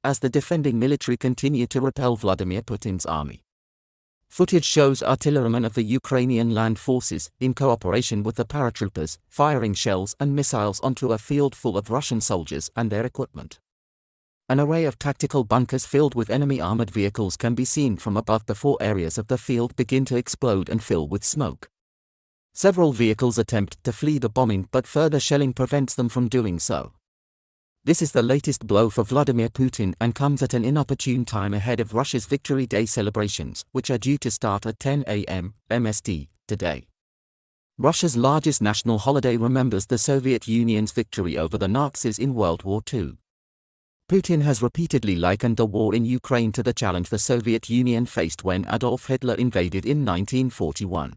as the defending military continue to repel Vladimir Putin's army. Footage shows artillerymen of the Ukrainian land forces, in cooperation with the paratroopers, firing shells and missiles onto a field full of Russian soldiers and their equipment. An array of tactical bunkers filled with enemy armored vehicles can be seen from above before areas of the field begin to explode and fill with smoke. Several vehicles attempt to flee the bombing, but further shelling prevents them from doing so. This is the latest blow for Vladimir Putin and comes at an inopportune time ahead of Russia's Victory Day celebrations, which are due to start at 10 a.m. MST today. Russia's largest national holiday remembers the Soviet Union's victory over the Nazis in World War II. Putin has repeatedly likened the war in Ukraine to the challenge the Soviet Union faced when Adolf Hitler invaded in 1941.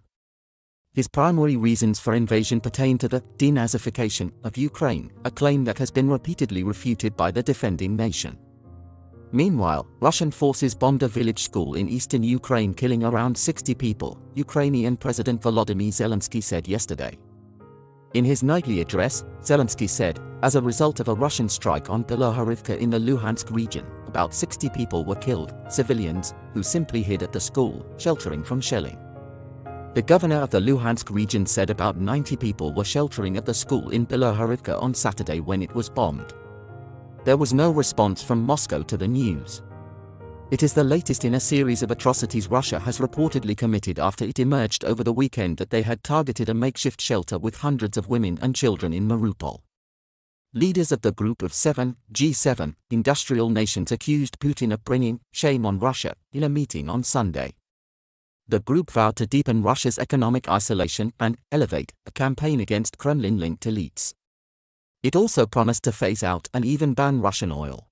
His primary reasons for invasion pertain to the denazification of Ukraine, a claim that has been repeatedly refuted by the defending nation. Meanwhile, Russian forces bombed a village school in eastern Ukraine, killing around 60 people, Ukrainian President Volodymyr Zelensky said yesterday. In his nightly address, Zelensky said, as a result of a Russian strike on Bilohorivka in the Luhansk region, about 60 people were killed, civilians, who simply hid at the school, sheltering from shelling. The governor of the Luhansk region said about 90 people were sheltering at the school in Bilohorivka on Saturday when it was bombed. There was no response from Moscow to the news. It is the latest in a series of atrocities Russia has reportedly committed after it emerged over the weekend that they had targeted a makeshift shelter with hundreds of women and children in Mariupol. Leaders of the Group of Seven, G7, industrial nations accused Putin of bringing shame on Russia in a meeting on Sunday. The group vowed to deepen Russia's economic isolation and elevate a campaign against Kremlin-linked elites. It also promised to phase out and even ban Russian oil.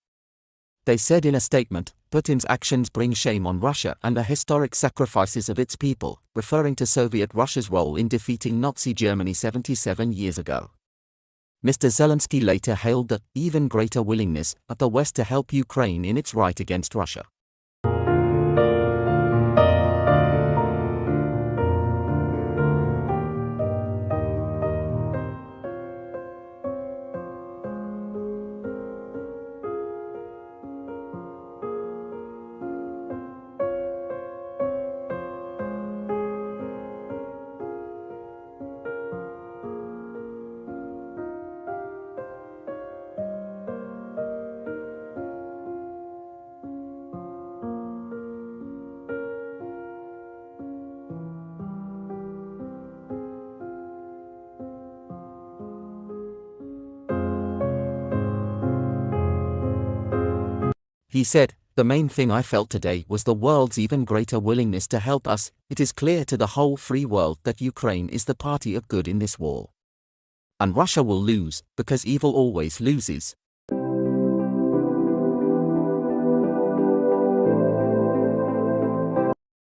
They said in a statement, Putin's actions bring shame on Russia and the historic sacrifices of its people, referring to Soviet Russia's role in defeating Nazi Germany 77 years ago. Mr. Zelensky later hailed the even greater willingness of the West to help Ukraine in its right against Russia. He said, "The main thing I felt today was the world's even greater willingness to help us. It is clear to the whole free world that Ukraine is the party of good in this war. And Russia will lose, because evil always loses."